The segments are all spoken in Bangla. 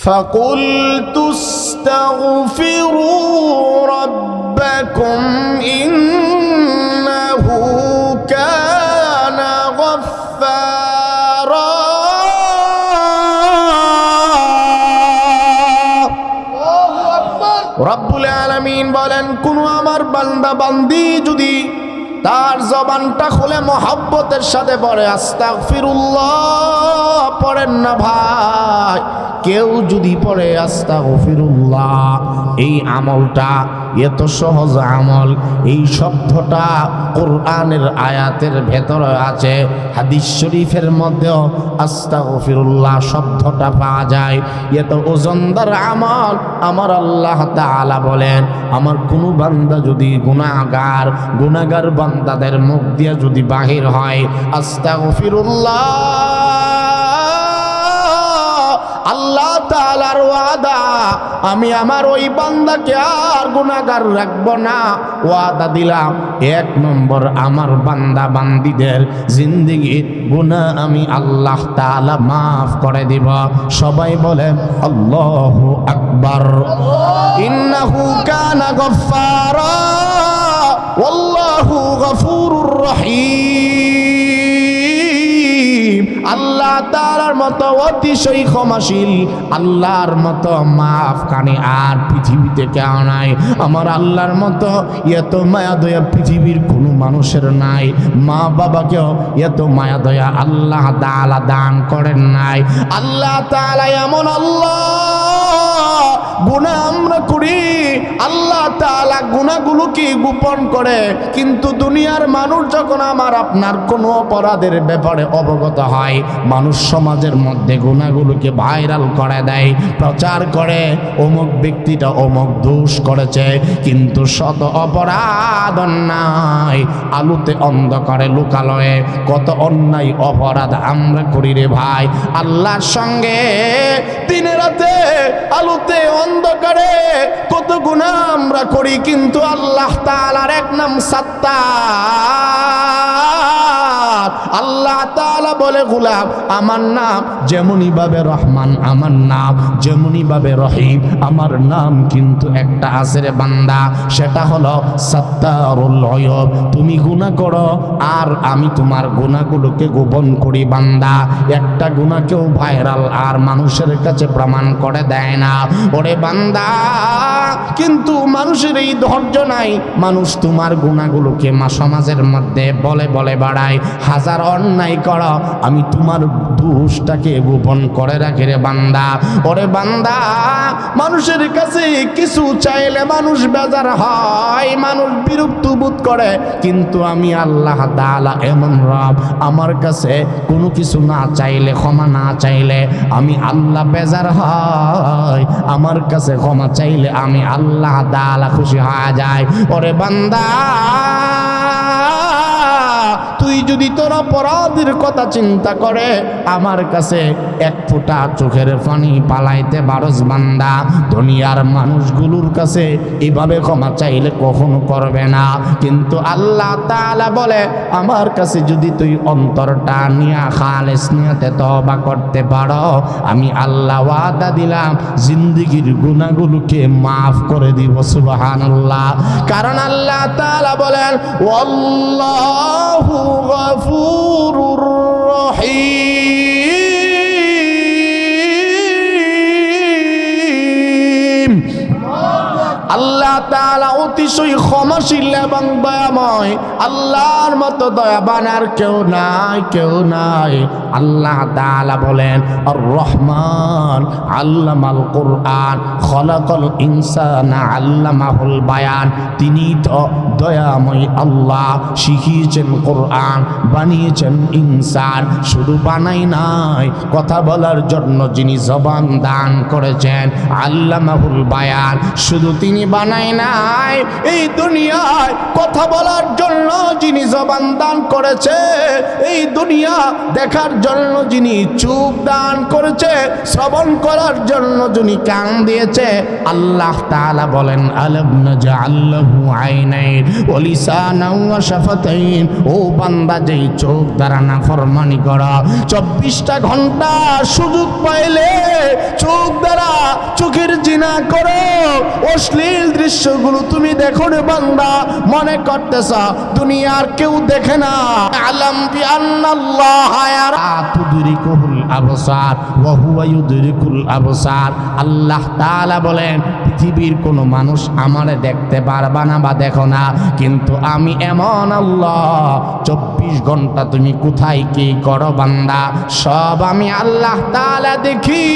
فقلت استغفروا ربكم إنه كان غفارا রব্বুল আলামিন বলেন, কোন আমার বান্দা বান্দি যদি তার জবানটা খুলে মহব্বতের সাথে পড়ে আস্তাগফিরুল্লাহ পড়েন না ভাই, কেউ যদি পড়ে আস্তাগফিরুল্লাহ, এই আমলটা এত সহজ আমল, এই শব্দটা কোরআনের আয়াতের ভেতরে আছে, হাদিস শরীফের মধ্যেও আস্তাগফিরুল্লাহ শব্দটা পাওয়া যায়। এত ওজনদার আমল আমার আল্লাহ তাআলা বলেন, আমার কোনো বান্দা যদি গুনাহগার বান্দাদের মুখ দিয়ে যদি বাহির হয় আস্তাগফিরুল্লাহ, আল্লাহ তাআলার ওয়াদা, আমি আমার ওই বান্দাকে আর গুনাহগার রাখবো না। ওয়াদা দিলাম, 1 নম্বর আমার বান্দা বান্দিদের জিন্দেগির গুনাহ আমি আল্লাহ তাআলা মাফ করে দিব। সবাই বলেন আল্লাহু আকবার। ইন্নাহু কানা গফফারা ওয়াল্লাহু গফুরুর রহিম। আল্লাহ তাআলার মতো অতিশয় ক্ষমাশীল, আল্লাহর মতো মাফ কানে আর পৃথিবীতে কেউ নাই। আমার আল্লাহর মতো এত মায়া দয়া পৃথিবীর কোনো মানুষের নাই। মা বাবাকেও এত মায়া দয়া আল্লাহ তাআলা দান করেন নাই। আল্লাহ তাআলা এমন আল্লাহ, গুনাহ আমরা করি, আল্লাহ তাআলা গুনাহগুলোকে গোপন করে, কিন্তু দুনিয়ার মানুষ যখন আমার আপনার কোনো অপরাধের ব্যাপারে অবগত হয়, মানুষ সমাজের মধ্যে গুনাহগুলোকে ভাইরাল করে দেয়, প্রচার করে অমুক ব্যক্তিটা অমুক দোষ করেছে, কিন্তু শত অপরাধ অন্যায় আলোতে অন্ধকারে লোকালয়ে কত অন্যায় অপরাধ আমরা করি রে ভাই। আল্লাহর সঙ্গে দিনে রাতে আলোতে অন্ধকারে কত গুনাহ আমরা করি, কিন্তু আল্লাহ তাআলার এক নাম সাত্তার। আল্লাহ তাআলা বলে, গোলাম আমার নাম যেমনই ভাবে রহমান, আমার নাম যেমনই ভাবে রহিম, আমার নাম কিন্তু একটা আছে রে বান্দা, সেটা হলো সাত্তারুল গয়ব। তুমি গুনাহ করো আর আমি তোমার গুনাহগুলোকে গোপন করি বান্দা। একটা গুনাহকেও ভাইরাল আর মানুষের কাছে প্রমাণ করে দেয় না ওরে বান্দা। কিন্তু মানুষের এই ধৈর্য নাই, মানুষ তোমার গুনাহগুলোকে সমাজের মধ্যে বলে বলে বাড়ায়, হাজার অন্যায় করো, আমি তোমার দোষটাকে গোপন করে রাখি রে বান্দা। ওরে বান্দা, মানুষের কাছে কিছু চাইলে মানুষ বেজার হয়, মানুষ বিরক্ত বোধ করে, কিন্তু আমি আল্লাহ তাআলা এমন রব, আমার কাছে কোনো কিছু না চাইলে, ক্ষমা না চাইলে আমি আল্লাহ বেজার হয়, আমার কাছে ক্ষমা চাইলে আমি আল্লাহ তাআলা খুশি হয়ে যায়। ওরে বান্দা, তুই যদি তোর অপরাধের কথা চিন্তা করে আমার কাছে এক ফোঁটা চোখের পানি পালাইতে পারস বান্দা, দুনিয়ার মানুষগুলোর কাছে এভাবে ক্ষমা চাইলে কখনো করবে না। কিন্তু আল্লাহ তাআলা বলে, আমার কাছে যদি তুই অন্তরটা নিয়ে খালেস নিয়তে তওবা করতে পারো, আমি আল্লাহ ওয়াদা দিলাম জিন্দেগির গুনাহগুলোকে মাফ করে দিব। সুবহানাল্লাহ। কারণ আল্লাহ তাআলা বলেন, আল্লাহু গফুরুর রহিম। আল্লাহ তাআলা অতিশয় ক্ষমাশীল এবং দয়াময়। আল্লাহর মতো দয়াবান আর কেউ নাই, কেউ নাই। আল্লাহ তাআলা বলেন, আর রহমান আল্লামাল কোরআন খলাকাল ইনসানা আল্লামাহুল বায়ান। তিনি তো দয়াময় আল্লাহ, শিখিয়েছেন কোরআন, বানিয়েছেন ইনসান। শুধু বানাই নাই, কথা বলার জন্য যিনি জবান দান করেছেন আল্লামাহুল বায়ান, শুধু তিনি বানাই নাই, এই দুনিয়ায় কথা বলার জন্য যিনি জবান দান করেছে, এই দুনিয়া দেখার জন্য যিনি চোখ দান করেছে, শ্রবণ করার জন্য যিনি কান দিয়েছে, আল্লাহ তাআলা বলেন, আলাম নাজআল লাহু আইনাইন ওয়া লিসানান ওয়া শাফাতাইন। ও বান্দা, যেই চোখ দ্বারা নাফরমানি করা, 24টা ঘন্টা সুযোগ পাইলে চোখ দ্বারা না করো, অশ্লীল দৃশ্যগুলো তুমি দেখো রে বান্দা, মনে করতেছ দুনিয়ার কেউ দেখে না। আলাম বি আন্নাল্লাহা ইয়ারা তুদরিকুল আবসার ওয়া হুয়া ইউদরিকুল আবসার। আল্লাহ তাআলা বলেন পৃথিবীর কোনো মানুষ আমারে দেখতে পারবা না বা দেখো না, কিন্তু আমি এমন আল্লাহ 24 ঘন্টা তুমি কোথায় কি করো বান্দা সব আমি আল্লাহ তাআলা দেখি।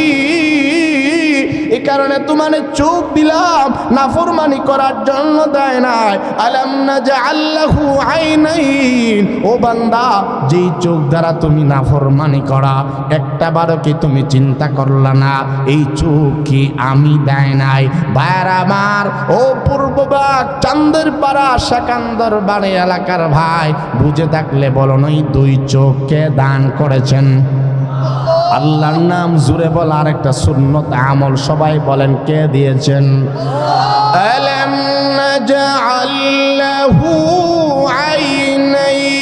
এই কারণে তোমার চোখ দিলাম নাফরমানি করার জন্য দেয় নাই। আলাম নাজআল লাহু আইনাইন, ও বান্দা যেই চোখ দ্বারা তুমি নাফরমানি করা একটা বারও কি তুমি চিন্তা করলা না এই চোখ কি আমি দেয় নাই? ভাইয়ের আমার, ও পূর্ববাগ চান্দের পাড়া সেকান্দর বাড়ি এলাকার ভাই, বুঝে থাকলে বলুন এই 2 চোখকে দান করেছেন আল্লাহর নাম জুড়ে বলা আর একটা সুন্নত আমল, সবাই বলেন কে দিয়েছেন? আলাম নাজআল লাহু আইনাইন।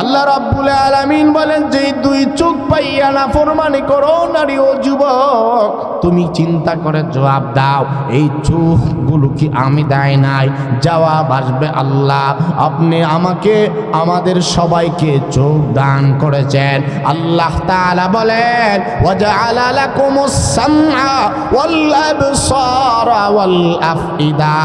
আল্লাহ রাব্বুল আলামিন বলেন যে 2 চোখ পাইয়া নাফরমানি করো নারী ও যুবক, তুমি চিন্তা করে জবাব দাও এই চোখগুলো কি আমি দেয় নাই? জবাব আসবে আল্লাহ আপনি আমাকে আমাদের সবাইকে চোখ দান করেছেন। আল্লাহ তাআলা বলেন ওয়াজআলা লাকুমুস সামআ ওয়াল আবসারা ওয়াল আফইদা।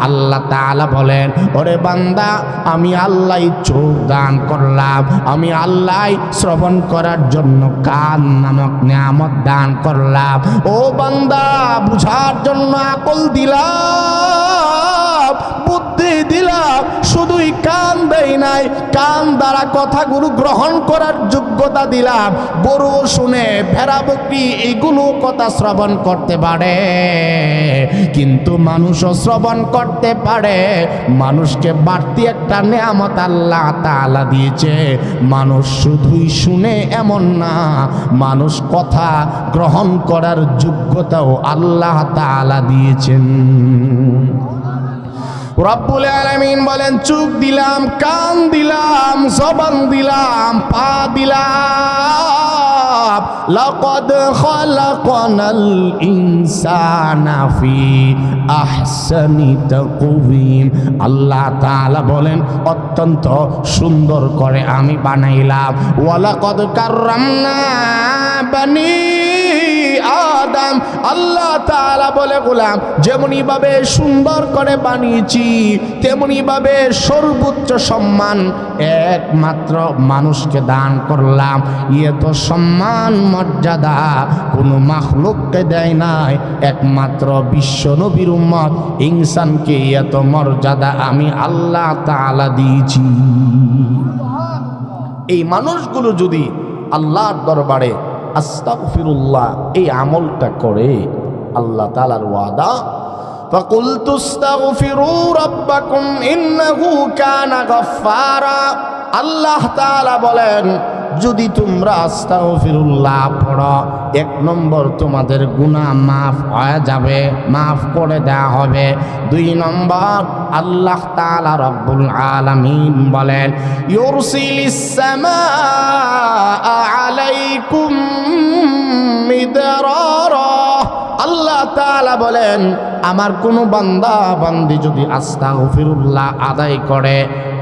আল্লাহ তাআলা বলেন ওরে বান্দা আমি আল্লাহই চোখ দান করলাম, আমি আল্লাহই শ্রবণ করার জন্য কান নামক নিয়ামত দান করলাম। ও বান্দা বুঝার জন্য আকল দিলাম, বুদ্ধি দিলাম, শুধুই কান দেই নাই, কান দ্বারা কথাগুলো গ্রহণ করার যোগ্যতা দিলাম। গরু শুনে, ভেড়া বকরি এগুলো কথা শ্রবণ করতে পারে, কিন্তু মানুষও শ্রবণ করতে পারে। মানুষকে বাড়তি একটা নিয়ামত আল্লাহ তাআলা দিয়েছে, মানুষ শুধুই শুনে এমন না, মানুষ কথা গ্রহণ করার যোগ্যতাও আল্লাহ তাআলা দিয়েছেন। রব্বুল আলামিন বলেন চোখ দিলাম, কান দিলাম, জবান দিলাম, পা দিলাম। লাকাদ খালাকনাল ইনসানা ফি আহসানি তাকওয়িম। আল্লাহ তাআলা বলেন অত্যন্ত সুন্দর করে আমি বানাইলাম। ওয়ালাকাদ কাররামনা বানি আদম। আল্লাহ তাআলা বলে গোলাম যেমনি ভাবে সুন্দর করে বানিয়েছি তেমনি ভাবে সর্বোচ্চ সম্মান একমাত্র মানুষকে দান করলাম। এত সম্মান মর্যাদা কোনো মাখলুককে দেয় নাই, একমাত্র বিশ্ব নবীর উম্মত ইনসানকে এত মর্যাদা আমি আল্লাহ তাআলা দিয়েছি। এই মানুষগুলো যদি আল্লাহর দরবারে আস্তাগফিরুল্লাহ এই আমলটা করে, আল্লাহ তাআলার ওয়াদা ফাকুলতু আস্তাগফিরু রাব্বাকুম ইন্নাহু কানা গাফফারা। আল্লাহ তাআলা বলেন যদি তোমরা আস্তাগফিরুল্লাহ পড়ো 1 নম্বর তোমাদের গুনাহ মাফ হয়ে যাবে, মাফ করে দেওয়া হবে। 2 নম্বর আল্লাহ তাআলা রব্বুল আলামিন বলেন ইউরসিলিস সামাআ আলাইকুম মিদরারা। আল্লাহ তাআলা বলেন আমার কোনো বান্দা বান্দি যদি আস্তাগফিরুল্লাহ আদায় করে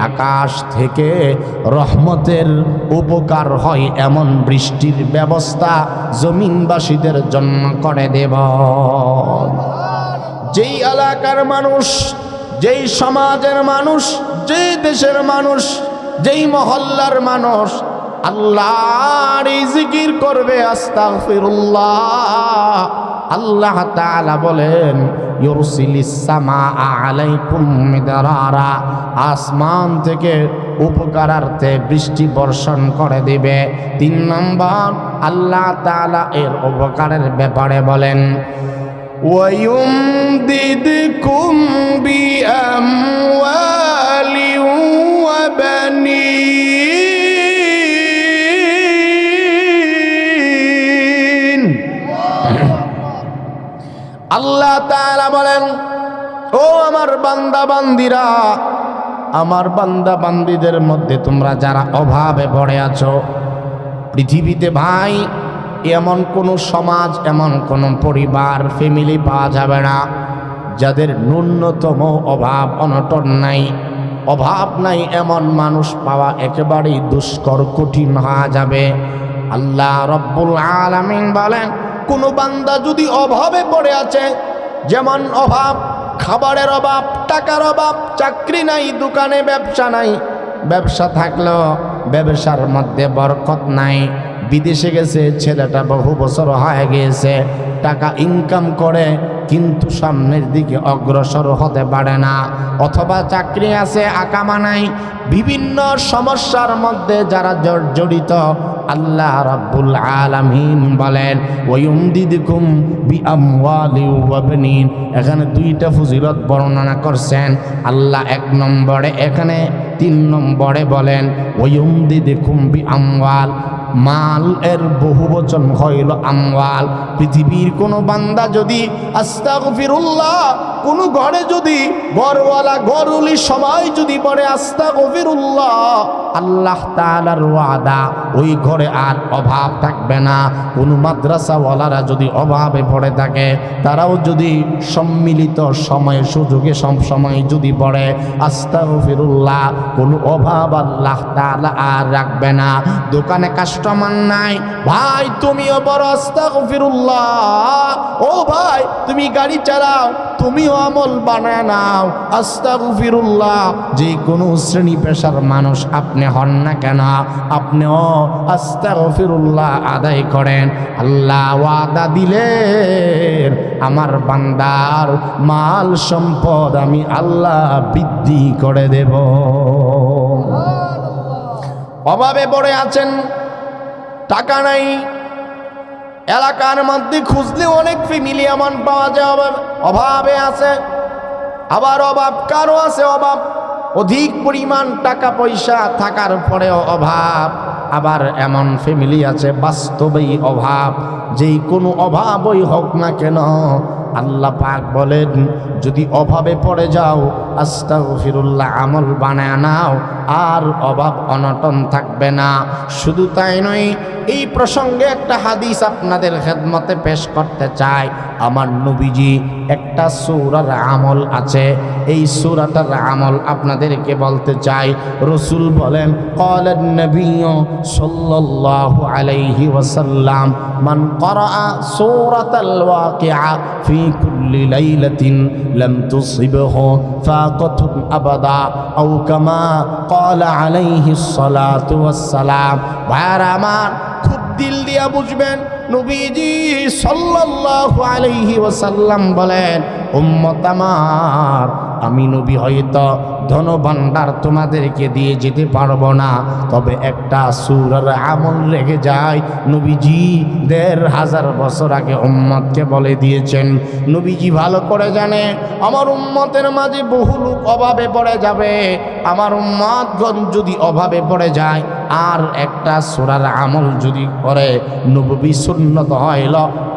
আকাশ থেকে রহমতের উপকার হয় এমন বৃষ্টির ব্যবস্থা জমিনবাসীদের জন্য করে দেব। যেই এলাকার মানুষ, যেই সমাজের মানুষ, যেই দেশের মানুষ, যেই মহল্লার মানুষ আল্লাহর জিকির করবে আস্তাগফিরুল্লাহ, আল্লাহ তাআলা বলেন ইউরসিলিস সামাআ আলাইকুম মিদরারা, আসমান থেকে উপকারার্থে বৃষ্টি বর্ষণ করে দিবে। 3 নম্বর আল্লাহ তাআলা এর উপকারের ব্যাপারে বলেন ওয়ায়ুমদিদকুম বিআমওয়ালি ওয়া বানিন। আল্লাহ তাআলা বলেন ও আমার বান্দা বান্দিরা, আমার বান্দা বান্দিদের মধ্যে তোমরা যারা অভাবে পড়ে আছো পৃথিবীতে ভাই এমন কোনো সমাজ, এমন কোনো পরিবার, ফ্যামিলি পাওয়া যাবে না যাদের ন্যূনতম অভাব অনটন নাই, অভাব নাই, এমন মানুষ পাওয়া একেবারেই দুষ্কর, কঠিন হয়ে যাবে। আল্লাহ রব্বুল আলামিন বলেন, কোনো বান্দা যদি অভাবে পড়ে আছে, যেমন অভাব, খাবারের অভাব, টাকার অভাব, চাকরি নাই, দোকানে ব্যবসা নাই, ব্যবসা থাকলেও ব্যবসার মধ্যে বরকত নাই, বিদেশে গেছে ছেলেটা, বহু বছর হয়ে গিয়েছে, টাকা ইনকাম করে কিন্তু সামনের দিকে অগ্রসর হতে পারে না, অথবা চাকরি আছে আকামা নাই, বিভিন্ন সমস্যার মধ্যে যারা জড়িত, আল্লাহ রাব্বুল আলামিন বলেন ওয়ায়ুমদিদকুম বিআমওয়ালি ওয়া বানিন। এখানে দুইটা ফজিলত বর্ণনা করছেন আল্লাহ। এক নম্বরে, এখানে 3 নম্বরে বলেন ওয়ায়ুমদিদকুম বিআমওয়াল, মাল এর বহুবচন হইল আমওয়াল। পৃথিবীর কোনো বান্দা যদি আস্তাগফিরুল্লাহ, কোনো ঘরে যদি ঘরওয়ালা ঘরুলি সময় যদি পড়ে আস্তাগফিরুল্লাহ, আল্লাহ তাআলার ওয়াদা ওই ঘরে আর অভাব থাকবে না। কোনো মাদ্রাসাওয়ালারা যদি অভাবে পড়ে থাকে, তারাও যদি সম্মিলিত সময়ে সুযোগে সব সময় যদি পড়ে আস্তাগফিরুল্লাহ, কোনো অভাব আল্লাহ তাআলা আর রাখবে না। দোকানে কাস্টমার নাই, ভাই তুমিও বড় আস্তাগফিরুল্লাহ, ও ভাই তুমি গাড়ি চালাও, তুমিও আমল বানায় নাও আস্তাগফিরুল্লাহ। যে কোনো শ্রেণী পেশার মানুষ আপনি হন না কেন, আপনিও আস্তাগফিরুল্লাহ আদায় করেন। আল্লাহ ওয়াদা দিলেন, আমার বান্দার মাল সম্পদ আমি আল্লাহ বৃদ্ধি করে দেব। অভাবে পড়ে আছেন, টাকা নাই, এলাকার মধ্যে খুঁজলে অনেক ফ্যামিলি এমন পাওয়া যায় অভাবে আছে। আবার অভাব কারো আছে, অভাব অধিক পরিমাণ টাকা পয়সা থাকার পরেও অভাব। আবার এমন ফ্যামিলি আছে বাস্তবেই অভাব। যেই কোনো অভাবই হোক না কেন, আল্লাহ পাক বলেন যদি অভাবে পড়ে যাও আস্তাগফিরুল্লাহ আমল বানায় নাও, আর অভাব অনটন থাকবে না। শুধু তাই নয়, এই প্রসঙ্গে একটা হাদিস আপনাদের খেদমতে পেশ করতে চাই। আমার নবীজি একটা সূরার আমল আছে, এই সূরাটার আমল আপনাদেরকে বলতে চাই। রাসূল বলেন ক্বালান নবিয়্যু সাল্লাল্লাহু আলাইহি ওয়াসাল্লাম মান ক্বারাআ সূরাতাল ওয়াকিআ ফি কুল্লি লাইলাতিন লাম তুসিবহু ফাকাতুন আবাদা আও কামা ক্বালা আলাইহিস সালাতু ওয়াস সালাম। ভাইরা আমার, খুব দিল দিয়া বুঝবেন, নবীজি সাল্লাল্লাহু আলাইহি ওয়াসাল্লাম বলেন, উম্মত আমার, আমি নবী হয়তো ধন ভাণ্ডার তোমাদেরকে দিয়ে যেতে পারবো না, তবে একটা সূরার আমল রেখে যায়। নবীজি ১৫০০ বছর আগে উম্মতকে বলে দিয়েছেন। নবীজি ভালো করে জানে আমার উম্মতের মাঝে বহু লোক অভাবে পড়ে যাবে। আমার উম্মতগণ যদি অভাবে পড়ে যায়, আর একটা সূরার আমল যদি করে, নবী সুন্নত হইল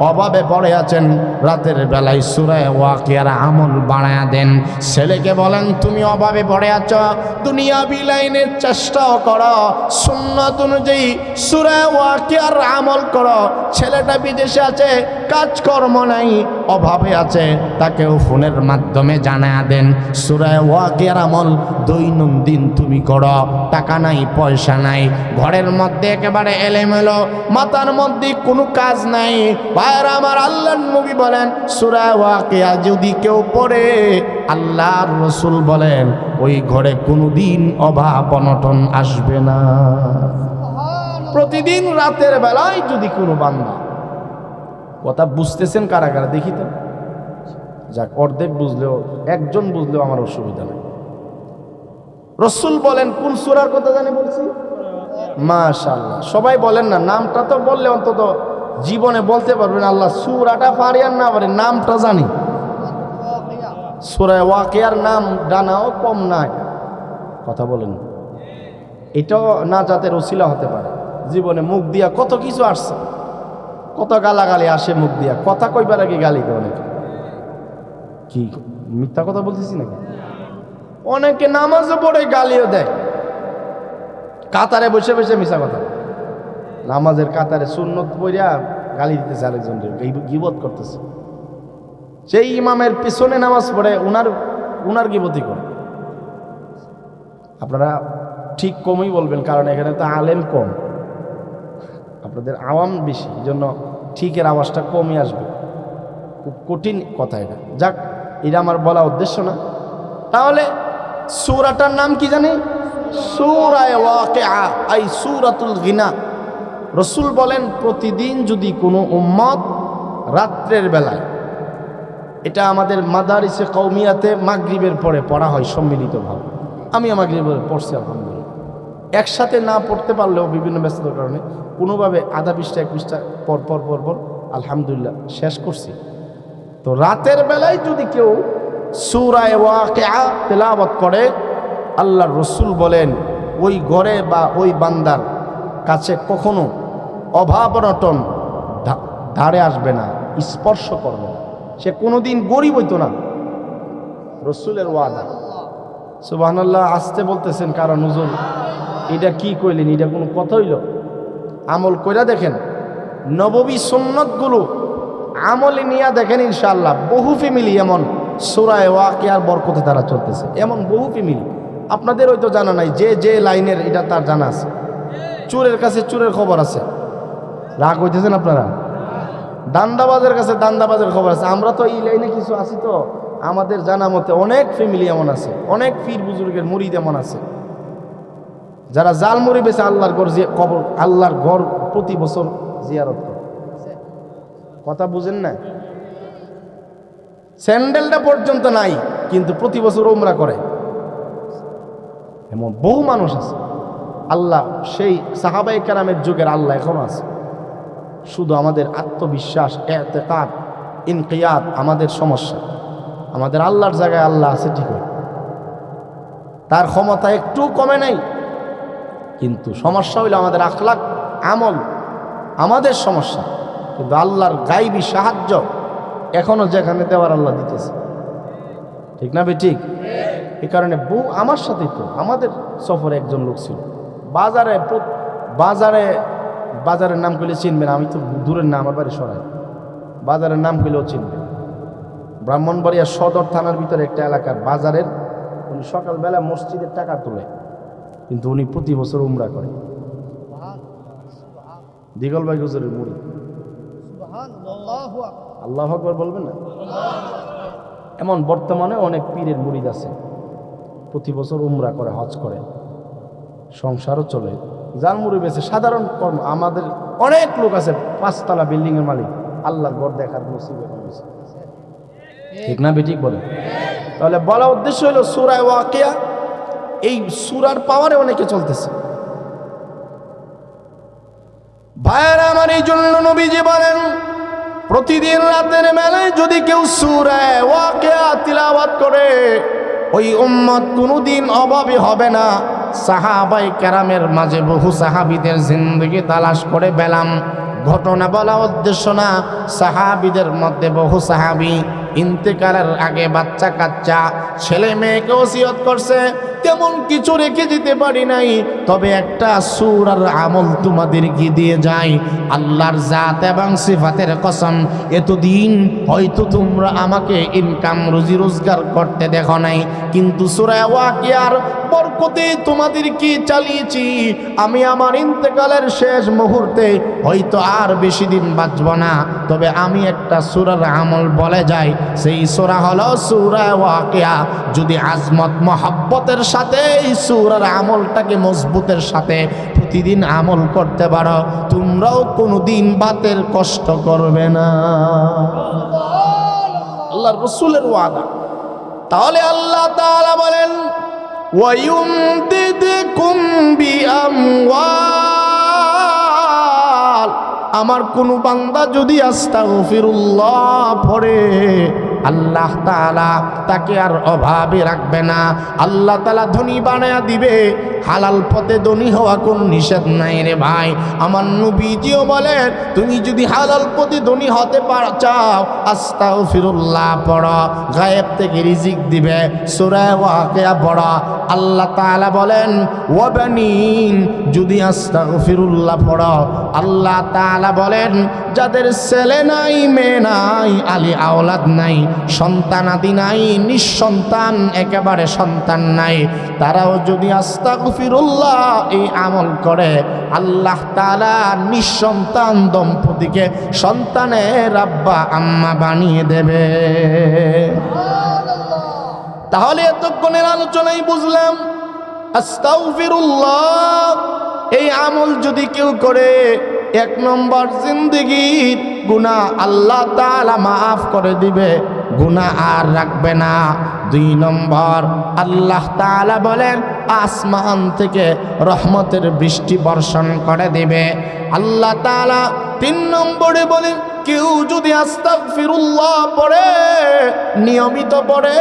অভাবে পড়ে আছেন, রাতের বেলায় সূরা ওয়াকিয়ার আমল বানায়া দেন। ছেলেকে বলেন তুমি অভাবে পড়ে আছো, দুনিয়াবি লাইনের চেষ্টাও করো, সুন্নাত অনুযায়ী সূরা ওয়াকিয়ার আমল করো। ছেলেটা বিদেশে আছে, কাজকর্ম নাই, অভাবে আছে, তাকেও ফোনের মাধ্যমে জানায়া দেন সূরা ওয়াকিয়ার আমল দৈনন্দিন তুমি করো। টাকা নাই, পয়সা নাই, ঘরের মধ্যে একেবারে এলোমেলো, মাথার মধ্যে কোনো কাজ নাই, ভাইরা আমার, আল্লাহর নবী বলেন সূরা ওয়াকিয়া যদি কেউ পড়ে, আল্লাহর রাসূল বলেন ওই ঘরে কোনোদিন অভাব অনটন আসবে না। প্রতিদিন রাতের বেলায় যদি কোনো বান্দা, কথা বুঝতেছেন কারা কারা দেখি তো, যাক অর্ধেক বুঝলেও, একজন বুঝলেও আমার অসুবিধা নেই। রাসূল বলেন কোন সূরার কথা জানি বলছি? মাশাআল্লাহ, সবাই বলেন না, নামটা তো বললে অন্তত জীবনে বলতে পারবেন। আল্লাহ সূরাটা পারি আর না পারি, নামটা জানি। সূরা ওয়াকিয়ার নাম জানাও কম নাই, কথা বলেন। এটাও নাজাতের ওসিলা হতে পারে। জীবনে মুখ দিয়া কত কিছু আসছে, কত গালাগালি আসে মুখ দিয়া, কথা কইবার আগে গালি দেয় অনেকে। কি মিথ্যা কথা বলতেছি নাকি? অনেকে নামাজও পড়ে গালিও দেয়, কাতারে বসে বসে মিশা কথা। নামাজের কাতারে সুন্নত পড়িয়া গালি দিতেছে আরেকজনকে, গীবত করতেছে। সেই ইমামের পিছনে নামাজ পড়ে উনার গীবতই করে। আপনারা ঠিক কমই বলবেন, কারণ এখানে তো আলেম কম, আপনাদের আওয়াম বেশি, এই জন্য ঠিকের আওয়াজটা কমই আসবে। খুব কঠিন কথা এটা। যাক, এটা আমার বলা উদ্দেশ্য না। তাহলে সূরাটার নাম কি জানি? সূরা ওয়াকিআ, আই সূরাতুল গিনা। রাসূল বলেন প্রতিদিন যদি কোনো উম্মত রাত্রের বেলায়, এটা আমাদের মাদারিসে কওমিয়াতে মাগরিবের পরে পড়া হয় সম্মিলিতভাবে, আমি মাগরিবের পড়ছি আলহামদুলিল্লাহ। একসাথে না পড়তে পারলেও বিভিন্ন ব্যস্ততার কারণে কোনোভাবে আধা পৃষ্ঠা এক পৃষ্ঠা পর পর পর পর আলহামদুলিল্লাহ শেষ করছি। তো রাতের বেলায় যদি কেউ সূরা ওয়াকিআ তেলাওয়াত করে, আল্লাহর রাসূল বলেন ওই ঘরে বা ওই বান্দার কাছে কখনো অভাব অনটন ধারে আসবে না, স্পর্শ করবে না, সে কোনোদিন গরিব হইতো না। রাসূলের ওয়াদা। সুবহানাল্লাহ। আসতে বলতেছেন কারণ হুজুর এটা কি কইলেন, এটা কোনো কথা হইল? আমল কইরা দেখেন, নববী সুন্নতগুলো আমলে নিয়ে দেখেন, ইনশাআল্লাহ বহু ফ্যামিলি এমন সূরা ওয়াকিয়ার বরকতে তারা চলতেছে, এমন বহু ফ্যামিলি। আপনাদের হয়তো জানা নাই, যে যে লাইনের এটা তার জানা আছে। চোরের কাছে চোরের খবর আছে, রাগ হইতেছেন আপনারা? দান্দাবাজের কাছে দান্দাবাজের খবর আছে। আমরা তো এই লাইনে কিছু আছি, তো আমাদের জানা মতে অনেক ফ্যামিলি এমন আছে, অনেক পীর বুজুর্গের মুরিদ এমন আছে যারা জাল মুড়ি বেছে আল্লাহর ঘর কবর, আল্লাহর ঘর প্রতি বছর জিয়ারত করে। কথা বুঝেন না? স্যান্ডেলটা পর্যন্ত নাই, কিন্তু প্রতি বছর উমরা করে, এমন বহু মানুষ আছে। আল্লাহ সেই সাহাবায়ে কেরামের যুগের আল্লাহ এখনো আছে। শুধু আমাদের আত্মবিশ্বাস, ইতিকাদ, ইনকিয়াদ আমাদের সমস্যা। আমাদের আল্লাহর জায়গায় আল্লাহ আছে ঠিকই, তার ক্ষমতা একটু কমে নাই, কিন্তু সমস্যা হইল আমাদের আখলাক, আমল আমাদের সমস্যা। কিন্তু আল্লাহর গাইবী সাহায্য এখনো যেখানে দেওয়ার আল্লাহ দিতেছে, ঠিক না? ঠিক। এই কারণে আমার সাথেই তো আমাদের সফরে একজন লোক ছিল, বাজারের নাম করলে চিনবেন, আমি তো দূরের না, আমার বাড়ি সরাই, বাজারের নাম করলেও চিনবেন। ব্রাহ্মণবাড়িয়া সদর থানার ভিতরে একটা এলাকার বাজারের, উনি সকালবেলা মসজিদের টাকা তোলে, কিন্তু উনি প্রতি বছর উমরা করে। দিগল ভাই হুজুরের মুড়ি, আল্লাহু আকবার বলবেন না? এমন বর্তমানে অনেক পীরের মুরিদ আছে, প্রতি বছর উমরা করে, হজ করে, সংসারও চলে, জাল মুড়ি বেছে সাধারণ কর্ম। আমাদের অনেক লোক আছে 5 তলা বিল্ডিং এর মালিক, আল্লাহর ঘর দেখার নসিব হয়েছে, ঠিক না? ঠিক বলে। তাহলে বলা উদ্দেশ্য হলো সূরা ওয়াকিয়া, এই সূরার পাওয়ারে অনেকে চলতেছে। ভাইয়েরা আমার, এই জন্য নবীজি বলেন প্রতিদিন রাতের বেলায় যদি কেউ সূরা ওয়াকিয়া তিলাওয়াত করে, ওই উম্মত কোনোদিন অভাবী হবে না। সাহাবায়ে কেরামের মাঝে বহু সাহাবীদের জিন্দেগি তালাশ করে পেলাম। ঘটনা বলা উদ্দেশ্য না, সাহাবীদের মধ্যে বহু সাহাবী ইন্তেকালের আগে বাচ্চা কাচ্চা ছেলে মেয়েকে ওসিয়ত করছে, তেমন কিছু রেখে যেতে পারি নাই, তবে একটা সূরার আমল তোমাদেরকে দিয়ে যায়। আল্লাহর জাত এবং সিফাতের কসম, এতদিন হয়তো তোমরা আমাকে ইনকাম রুজি রোজগার করতে দেখো নাই, কিন্তু সূরা ওয়াকিয়ার বরকতে তোমাদেরকে চালিয়েছি। আমি আমার ইন্তেকালের শেষ মুহূর্তে হয়তো আর বেশি দিন বাঁচব না, তবে আমি একটা সূরার আমল বলে যাই, সেই সূরা হলো সূরা ওয়াকিয়া। যদি আজমত মহব্বতের সাথে এই সূরার আমলটাকে মজবুতের সাথে প্রতিদিন আমল করতে পারো, তোমরাও কোনোদিন বাতের কষ্ট করবে না। আল্লাহর রাসূলের ওয়াদা। তাহলে আল্লাহ তাআলা বলেন ওয়ায়ুমদিদকুম বিআমওয়াল, আমার কোন বান্দা যদি আস্তাগফিরুল্লাহ পড়ে, আল্লাহ তাআলা তাকে আর অভাবে রাখবে না। আল্লাহ তাআলা ধনী বানায়া দিবে। হালাল পথে ধনী হওয়া কোন নিষেধ নাই রে ভাই। আমার নবীজিও বলেন, তুমি যদি হালাল পথে ধনী হতে চাও, আস্তাগফিরুল্লাহ পড়ো, গায়েব থেকে রিজিক দিবে। সূরা ওয়াকিয়া পড়ো। আল্লাহ তাআলা বলেন, ওয়াবানিন, যদি আস্তাগফিরুল্লাহ পড়ো, আল্লাহ তাআলা বলেন, যাদের ছেলে নাই, মেয়ে নাই, আলী আওলাদ নাই, সন্তানাদি নাই, নিঃসন্তান, একেবারে সন্তান নাই, তারাও যদি আস্তাগফিরুল্লাহ এই আমল করে, আল্লাহ তাআলা নিঃসন্তান দম্পতিকে সন্তানের আব্বা আম্মা বানিয়ে দেবে। তাহলে এতক্ষণের আলোচনায় বুঝলাম, আস্তাগফিরুল্লাহ এই আমল যদি কেউ করে, 1 নম্বর জিন্দেগির গুনাহ আল্লাহ তাআলা মাফ করে দিবে, গুনাহ আর রাখবে না। 2 নম্বর, আল্লাহ তাআলা বলেন আসমান থেকে রহমতের বৃষ্টি বর্ষণ করে দিবে আল্লাহ তাআলা। 3 নম্বরে বলেন, কেউ যদি আস্তাগফিরুল্লাহ পড়ে, নিয়মিত পড়ে,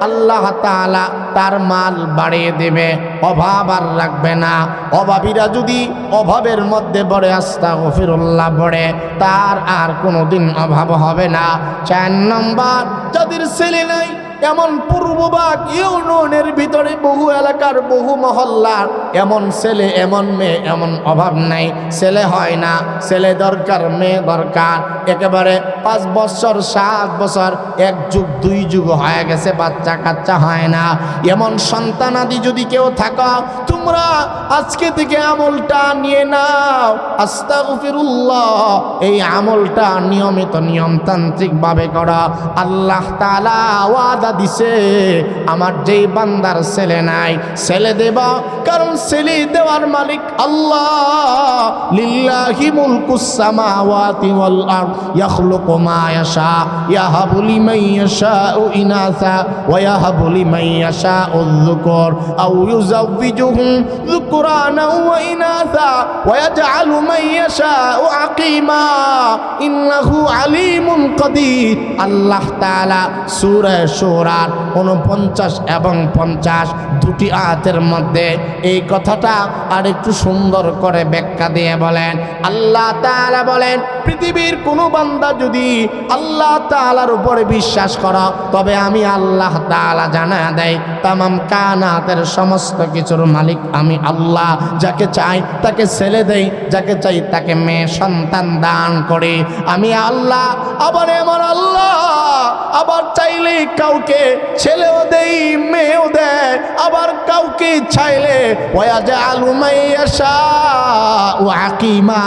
আল্লাহ তাআলা তার মাল বাড়িয়ে দেবে, অভাব আর রাখবে না। অভাবীরা যদি অভাবের মধ্যে পড়ে আস্তাগফিরুল্লাহ পড়ে, তার আর কোনোদিন অভাব হবে না। 4 নম্বর, যাদের ছেলে নাই, এমন পূর্ববাগ ইউনিয়নের ভিতরে বহু এলাকার বহু মহল্লার এমন ছেলে, এমন মেয়ে, এমন অভাব নাই, ছেলে হয় না, ছেলে দরকার, মেয়ে দরকার, একেবারে 5 বছর 7 বছর 1 যুগ 2 যুগ হয়ে গেছে, বাচ্চা কাচ্চা হয় না, এমন সন্তানাদি যদি কেউ থাকো, তোমরা আজকে থেকে আমলটা নিয়ে নাও, আস্তাগফিরুল্লাহ এই আমলটা নিয়মিত নিয়মতান্ত্রিক ভাবে করা। আল্লাহ তাআলা ওয়াদা দিছে, আমার যেই বান্দার ছেলে নাই, ছেলে দেব, কারণ ছেলে দেওয়ার মালিক আল্লাহ। লিল্লাহি মুলকুস সামাওয়াতি ওয়াল আরদ ইয়াখলুকু মা ইয়াশা ইয়াহাবু লিমান ইয়াশাউ ইনাসা ওয়া ইয়াহাবু লিমান ইয়াশাউ যুকুর আও ইউযাওয়িজুহুম যুকরানা ওয়া ইনাসা ওয়া ইয়াজআলু মান ইয়াশাউ আকীমা ইন্নাহু আলীমুন কাদির। আল্লাহ তাআলা সূরা সূরার 49 এবং 50 দুটি আয়াতের মধ্যে এই কথাটা আর একটু সুন্দর করে ব্যাখ্যা দিয়ে বলেন। আল্লাহ তাআলা বলেন, পৃথিবীর কোনো বান্দা যদি আল্লাহ তাআলার উপরে বিশ্বাস করে, তবে আমি আল্লাহ তাআলা জানা দেয় তামাম কায়নাতের সমস্ত কিছুর মালিক আমি আল্লাহ। যাকে চাই তাকে ছেলে দেই, যাকে চাই তাকে মেয়ে সন্তান দান করে আমি আল্লাহ। আবার আমার আল্লাহ আবার চাইলে কাউকে ছেলেও দেই, মেয়েও দেয়, আবার কাউকে চাইলে ওয়াজআলু মাইয়াশাউ আকীমা,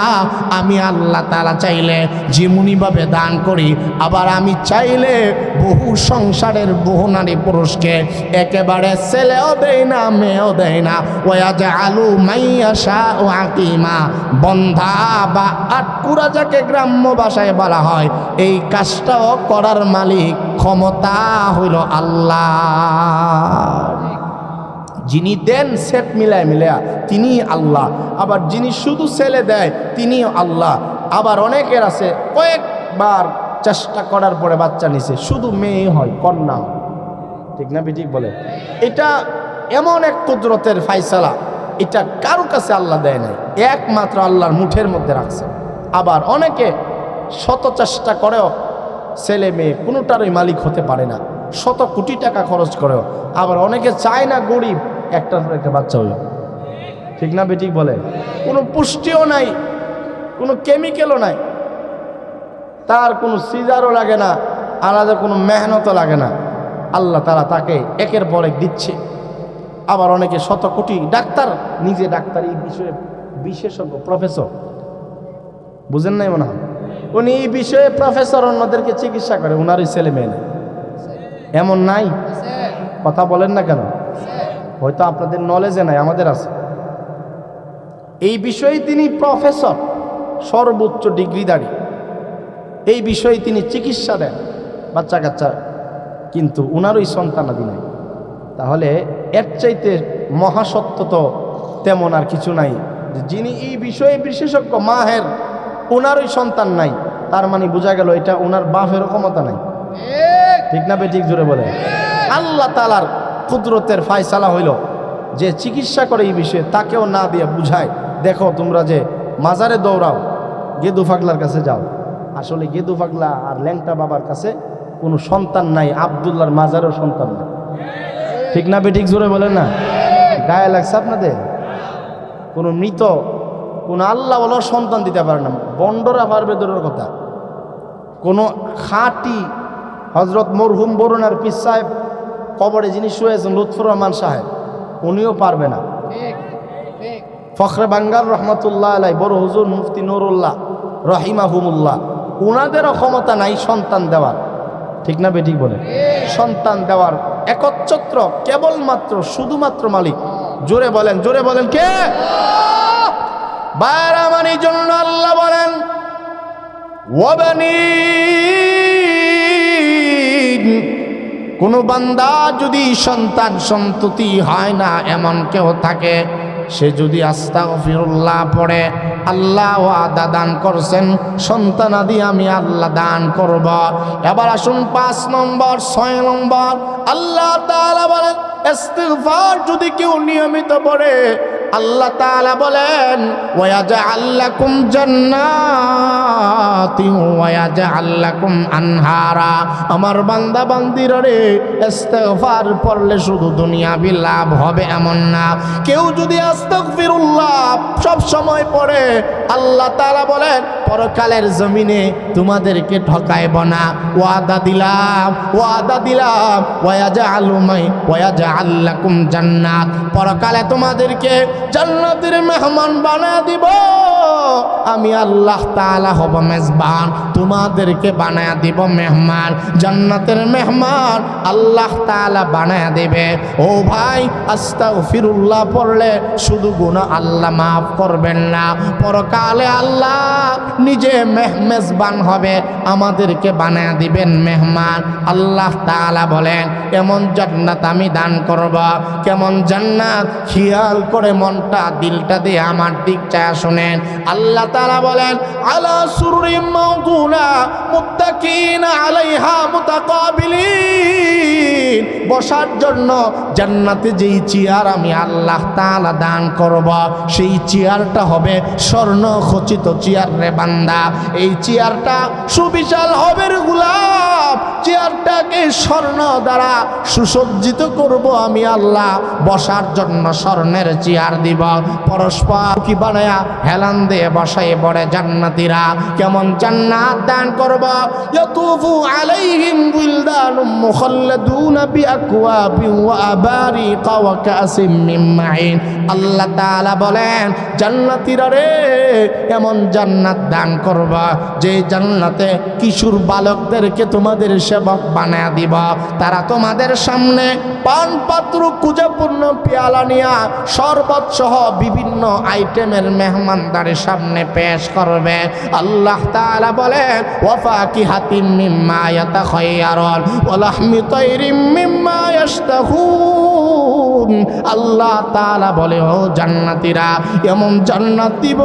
আমি আল্লাহ তাআলা চাইলে যেমনি ভাবে দান করি, আবার আমি চাইলে বহু সংসারের বহু নারী পুরুষকে একেবারে ছেলেও দেই না, মেয়েও দেই না। ওয়াজআলু মাইয়াশাউ আকীমা, বন্ধা বা আটকুরা যাকে গ্রাম্য ভাষায় বলা হয়, এই কাজটাও করার মালিক ক্ষমতা হইল আল্লাহ। যিনি দেন সেট মিলায় মিলায়া তিনি আল্লাহ, আবার যিনি শুধু ছেলে দেয় তিনি আল্লাহ। আবার অনেকের আছে কয়েকবার চেষ্টা করার পরে বাচ্চা নিছে, শুধু মেয়ে হয়, কন্যা হয়, ঠিক না ঠিক বলে? এটা এমন এক কুদরতের ফায়সালা, এটা কারো কাছে আল্লাহ দেয় নাই, একমাত্র আল্লাহর মুঠের মধ্যে রাখছে। আবার অনেকে শত চেষ্টা করেও ছেলে মেয়ে কোনোটারই মালিক হতে পারে না, শত কোটি টাকা খরচ করেও। আবার অনেকে চায় না, গরিব, একটার পর একটা বাচ্চা হলো, ঠিক না বেঠিক বলে? কোনো পুষ্টিও নাই, কোনো কেমিক্যালও নাই, তার কোনো সিজারও লাগে না, আলাদা কোনো মেহনতও লাগে না, আল্লাহ তাআলা তাকে একের পর এক দিচ্ছে। আবার অনেকে শত কোটি, ডাক্তার, নিজে ডাক্তার, এই বিষয়ে বিশেষজ্ঞ, প্রফেসর, বুঝেন নাই মনে হয়, উনি এই বিষয়ে প্রফেসর, অন্যদেরকে চিকিৎসা করে, ওনারই ছেলে মেয়ে নেই, এমন নাই? কথা বলেন না কেন? হয়তো আপনাদের নলেজে নাই, আমাদের আছে। এই বিষয়ে তিনি প্রফেসর, সর্বোচ্চ ডিগ্রিধারী, এই বিষয়ে তিনি চিকিৎসা দেন বাচ্চা কাচ্চা, কিন্তু ওনারই সন্তানাদি নাই। তাহলে এর চাইতে মহাসত্য তো তেমন আর কিছু নাই, যে যিনি এই বিষয়ে বিশেষজ্ঞ, মাহের, ওনারই সন্তান নাই, তার মানে বোঝা গেল এটা ওনার বাপেরও ক্ষমতা নাই। ঠিক না বেঠিক জোরে বলে? আল্লাহ তাআলার কুদরতের ফায়সালা হইল যে চিকিৎসা করে এই বিষয়ে তাকেও না দিয়ে বুঝায়, দেখো তোমরা যে মাজারে দৌড়াও, গেদু পাগলার কাছে যাও, আসলে গেদু পাগলা আর ল্যাংটা বাবার কাছে কোনো সন্তান নাই, আব্দুল্লাহর মাজারেও সন্তান নাই। ঠিক না বেঠিক জোরে বলেন না? গায়ে লাগছে আপনাদের? কোনো মৃত কোনো আল্লাহ বলো সন্তান দিতে পারে না, বন্ডরা পারবে দূরের কথা। কোনো খাঁটি হজরত মরহুম বরুণার পীর সাহেব কবরে যিনি শুয়েছেন লুৎফুর রহমান সাহেব, উনিও পারবে না। ফখরে বাঙ্গাল রহমতুল্লাহ আলাই, বড় হুজুর মুফতি নুরুল্লাহ রহিমাহুমুল্লাহ, উনাদেরও ক্ষমতা নাই সন্তান দেওয়ার। ঠিক না বেঠিক বলে? সন্তান দেওয়ার একচ্ছত্র কেবলমাত্র শুধুমাত্র মালিক। জোরে বলেন, জোরে বলেন কে? বারামানি জন্য আল্লাহ বলেন ওয়াবানি, কোন বান্দা যদি সন্তান সন্ততি হয় না এমন কেউ থাকে, সে যদি আস্তাগফিরুল্লাহ পড়ে, আল্লাহ ওয়াদা দান করছেন সন্তানাদি আমি আল্লাহ দান করব। এবার আসুন 5 নম্বর 6 নম্বর, আল্লাহ তাআলা বলেন ইস্তিগফার যদি কেউ নিয়মিত পড়ে, আল্লাহ তাআলা বলেন ওয়ায়াজআল লাকুম জান্নাতিন ওয়ায়াজআল লাকুম আনহারা। আমার বান্দা বান্দিরা রে, ইস্তিগফার পড়লে শুধু দুনিয়াবি লাভ হবে এমন না, কেউ যদি আস্তাগফিরুল্লাহ সব সময় পড়ে, আল্লাহ তাআলা বলেন পরকালের জমিনে তোমাদেরকে ঠকাইব না, ওয়াদা দিলাম, ওয়াদা দিলাম। ওয়ায়াজআল লাকুম জান্নাত, পরকালে তোমাদেরকে জান্নাতের মেহমান বানায় দিব। আমি আল্লাহ তাআলা হব মেজবান, তোমাদেরকে বানায় দিব মেহমান, জান্নাতের মেহমান আল্লাহ তাআলা বানায় দেবে। ও ভাই, আস্তাগফিরুল্লাহ পড়লে শুধু গুনাহ আল্লাহ মাফ করবেন না, পরকালে আল্লাহ নিজে মেজবান হবে, আমাদেরকে বানায় দিবেন মেহমান। আল্লাহ তাআলা বলেন এমন জান্নাত আমি দান করব। কেমন জান্নাত? খেয়াল করে মনটা দিলটা দিয়ে আমার দিক চায় শুনেন। আল্লাহ তাআলা বলেন আলা সুরুরিম মাওদুনা মুত্তাকিনা আলাইহা মুতাকাবিলিন, বসার জন্য জান্নাতে যেই চেয়ার আমি আল্লাহ তাআলা দান করব, সেই চেয়ারটা হবে স্বর্ণ খচিত চেয়ার রে বান্দা। এই চেয়ারটা সুবিশাল হবে রে গোলাপ, চেয়ারটাকে স্বর্ণ দ্বারা সুসজ্জিত করব আমি আল্লাহ, বসার জন্য স্বর্ণের চেয়ার দিব, পরস্পর কি বানায়া হেলান দিয়ে বসাই পড়ে জান্নাতীরা। কেমন জান্নাত দান করব? ইয়াতুফু আলাইহিম বিলদানুম মুখাল্লাদুনা বিআকওয়াবিন ওয়া আবারিকা ওয়া কাসিম মিন মাইন। আল্লাহ তাআলা বলেন জান্নাতীরা রে, এমন জান্নাত দান করব যে জান্নাতে কিশোর বালকদেরকে তোমাদের সেবক বানায়া দিব, তারা তোমাদের সামনে পান পাত্র কুজাপূর্ণ পেয়ালা নিয়া শরবত সহ বিভিন্ন আইটেমের মেহমানদারের সামনে পেশ করবে। আল্লাহ তাআলা বলেন ওয়া ফাকিহাতিম মিম্মা ইয়াতাখায়্যারুন ওয়া লাহমি তায়রিম মিম্মা ইয়াশতাহুন। আল্লাহ তাআলা বলে ও জান্নাতীরা, এমন জান্নাত দিব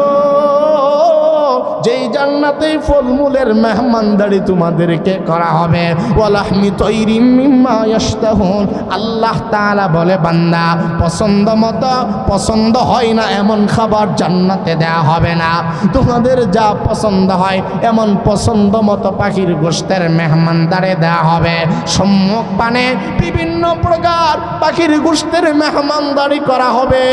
যেই জান্নাতে ফলমূলের মেহমানদারি তোমাদেরকে করা হবে। ওয়ালাহমি তায়রিম মিম্মা ইয়াশতাহুন। আল্লাহ তাআলা বলে বান্দা পছন্দ মতো, পছন্দ হয় না এমন খাবার জান্নাতে দেয়া হবে না, তোমাদের যা পছন্দ হয় এমন পছন্দ মতো পাখির গোশতের মেহমানদারি দেয়া হবে। সম্মুখ পানে বিভিন্ন প্রকার পাখির গোশতের মেহমানদারি করা হবে,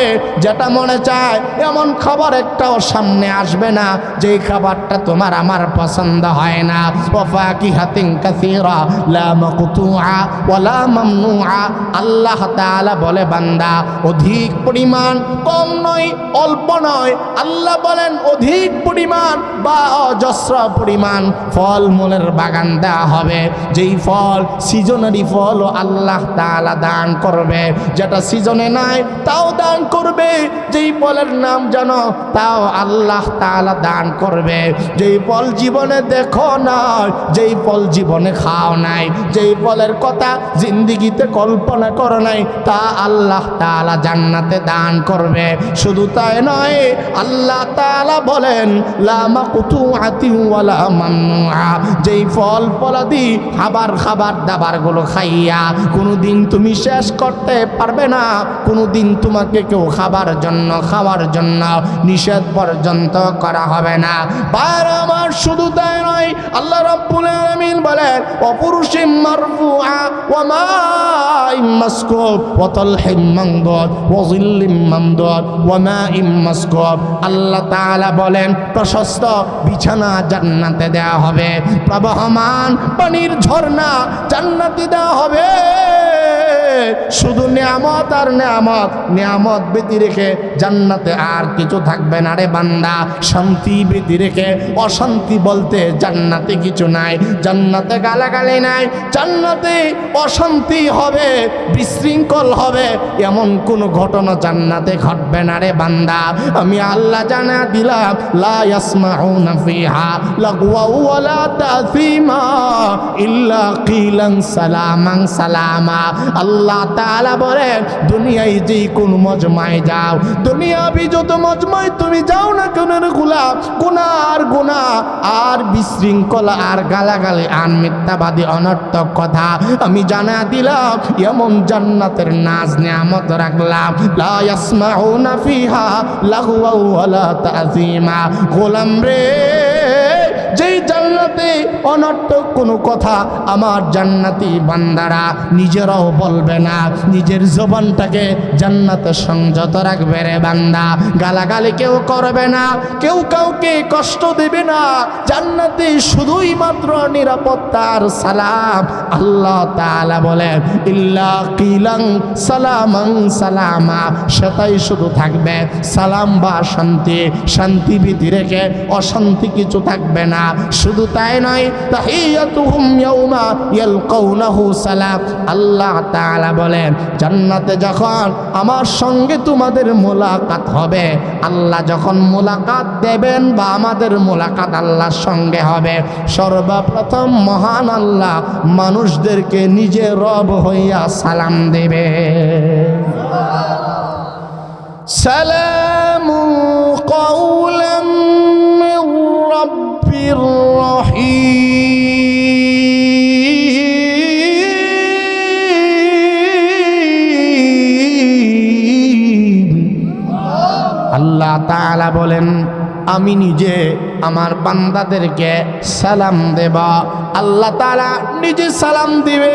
যেটা মনে চায় এমন খাবার একটাও সামনে আসবে না যেই খাবারটা তোমার আমার পছন্দ হয় না। ওয়া ফাকিহাতিন কাসীরা লা মাকতুআ ওয়া লা মামনুআ। আল্লাহ তাআলা বলে বান্দা অধিক পরিমাণ, কম নয় অল্প নয়, আল্লাহ বলেন অধিক পরিমাণ বা অজস্র পরিমাণ ফলমূলের বাগান দেওয়া হবে। যেই ফল সিজনারি ফল আল্লাহ তাআলা দান করবে, যেটা সিজনে নাই তাও দান করবে, যেই ফলের নাম জানো তাও আল্লাহ তাআলা দান করবে। হবে, যেই ফল জীবনে দেখো নাই, যেই ফল জীবনে খাও নাই, যেই ফলের কথা জিন্দিগিতে কল্পনা করো নাই, তা আল্লাহ তাআলা জান্নাতে দান করবে। শুধু তাই নয়, আল্লাহ তাআলা বলেন লা মাকতুআতিন ওয়ালা মামনুআ, যেই ফল ফলাদি খাবার দাবারগুলো খাইয়া কোনোদিন তুমি শেষ করতে পারবে না, কোনোদিন তোমাকে কেউ খাওয়ার জন্য নিষেধ পর্যন্ত করা হবে না। বার আমার শুধু তাই নয়, আল্লাহ রাব্বুল আলামিন বলেন অপুরুষিম মারফুআ ওয়া মাইম মাসকুব ওয়া তালহিম মামদুদ ওয়া যিল্লিম মামদুদ ওয়া মাইম মাসকুব। আল্লাহ তাআলা বলেন প্রশস্ত বিছানা জান্নাতে দেওয়া হবে, প্রবাহমান পানির ঝর্ণা জান্নাতে দেওয়া হবে। শুধু নিয়ামত আর নিয়ামত ব্যতি রেখে জান্নাতে আর কিছু থাকবে না রে বান্দা। শান্তি ব্যতি রেখে অশান্তি বলতে জান্নাতে কিছু নাই। জান্নাতে গালাগালি নাই, জান্নাতে অশান্তি হবে, বিশৃঙ্খল হবে, এমন কোনো ঘটনা জান্নাতে ঘটবে না রে বান্দা। আমি আল্লাহ জানা দিলাম লা ইয়াসমাউনা ফিহা লাগওয়া ওয়ালা তাসিমা ইল্লা কিলান সালামান সালামা। আল্লাহ তাআলা বলেন দুনিয়ায় যে কোন মজমায় যাও, দুনিয়াবি যত মজমায় তুমি যাও না কেন রে গোলাম, গুনাহ আর বিশৃঙ্খলা আর গালাগালি আর মিথ্যাবাদী অনর্থক কথা আমি জানা দিলাম। এমন জান্নাতের নাজ নিয়ামত রাখলাম লা ইয়াসমাউনা ফিহা লাগওয়া ওয়ালা তাসিমা। গোলাম রে, যেই জান্নাতে অনর্থক কোনো কথা আমার জান্নাতি বান্দারা নিজেরাও বলবে না, নিজের জবানটাকে জান্নাতে সংযত রাখবে রে বান্দা। গালাগালি কেউ করবে না, কেউ কাউকে কষ্ট দেবে না। জান্নাতে শুধুই মাত্র নিরাপত্তার সালাম। আল্লাহ তাআলা বলেন ইল্লা কিলান সালামান সালামা, সেটাই শুধু থাকবে সালাম বা শান্তি, শান্তি ভীতি রেখে অশান্তি কিছু থাকবে না। শুধু তাই নয়, তাহিয়াতুহুম ইয়াউমা ইয়ালকাউনাহু সালাম। আল্লাহ তাআলা বলেন জান্নাতে যখন আমার সঙ্গে তোমাদের মোলাকাত হবে, আল্লাহ যখন মোলাকাত দেবেন বা আমাদের মোলাকাত আল্লাহর সঙ্গে হবে, সর্বপ্রথম মহান আল্লাহ মানুষদেরকে নিজে রব হইয়া সালাম দেবে। সালামু কাওলাম মির রাব্বির রহিম। আল্লাহ তাআলা বলেন আমি নিজে আমার বান্দাদেরকে সালাম দেব। আল্লাহ তাআলা নিজে সালাম দিবে।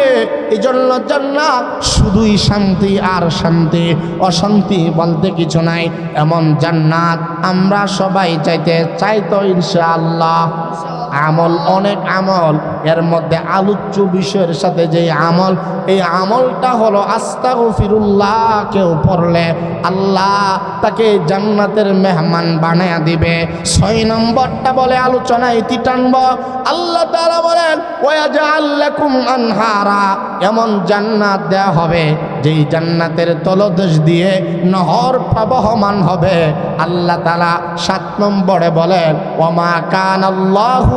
এই জন্য জান্নাত শুধুই শান্তি আর শান্তি, অশান্তি বলতে কিছু নাই। এমন জান্নাত আমরা সবাই চাই তো ইনশাআল্লাহ। আমল, অনেক আমল, এর মধ্যে আলোচ্য বিষয়ের সাথে যে আমল, এই আমলটা হলো আস্তাগফিরুল্লাহ। কেউ পড়লে আল্লাহ তাকে জান্নাতের মেহমান বানায়া দিবে। 6 নম্বরটা বলে আলোচনা ইতি টানব। আল্লাহ তাআলা বলেন ওয়াজআল লাকুম আনহারা, এমন জান্নাত দেয়া হবে যেই জান্নাতের তলদেশ দিয়ে নহর প্রবাহমান হবে। আল্লাহ তাআলা 7 নম্বরে বলেন ওয়ামা কানাল্লাহু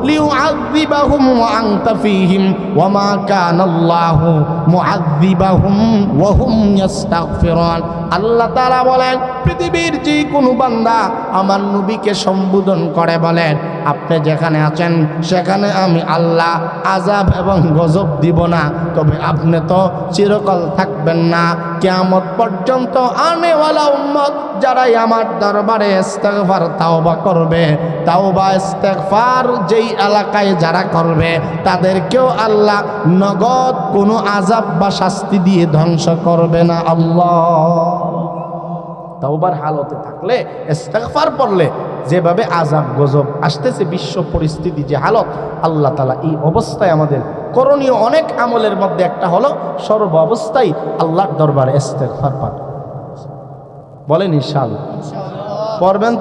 লিউআযিবাহুম ওয়া আনতা ফীহিম ওয়ামা কানাল্লাহু মুআযিবাহুম ওয়া হুম ইস্তাগফিরুন। আল্লাহ তাআলা বলেন পৃথিবীর যে কোনো বান্দা আমার নবীকে সম্বোধন করে বলেন আপনি যেখানে আছেন সেখানে আমি আল্লাহ আযাব এবং গজব দিব না, তবে আপনি তো চিরকাল থাকবেন না। কিয়ামত পর্যন্ত আনেওয়ালা উম্মত যারাই আমার দরবারে ইস্তিগফার তাওবা করবে, তাওবা ইস্তিগফার যেই এলাকায় যারা করবে তাদেরকেও আল্লাহ নগদ কোনো আযাব বা শাস্তি দিয়ে ধ্বংস করবে না। আল্লাহ তাওবার হালতে থাকলে, ইস্তিগফার পড়লে যেভাবে আযাব গজব আসতেছে, বিশ্ব পরিস্থিতি যে হালত, আল্লাহ তাআলা এই অবস্থায় আমাদের করণীয় অনেক আমলের মধ্যে একটা হলো সর্ব অবস্থায় আল্লাহর দরবারে ইস্তিগফার পাঠ। বলেন ইনশাআল্লাহ পড়বেন তো?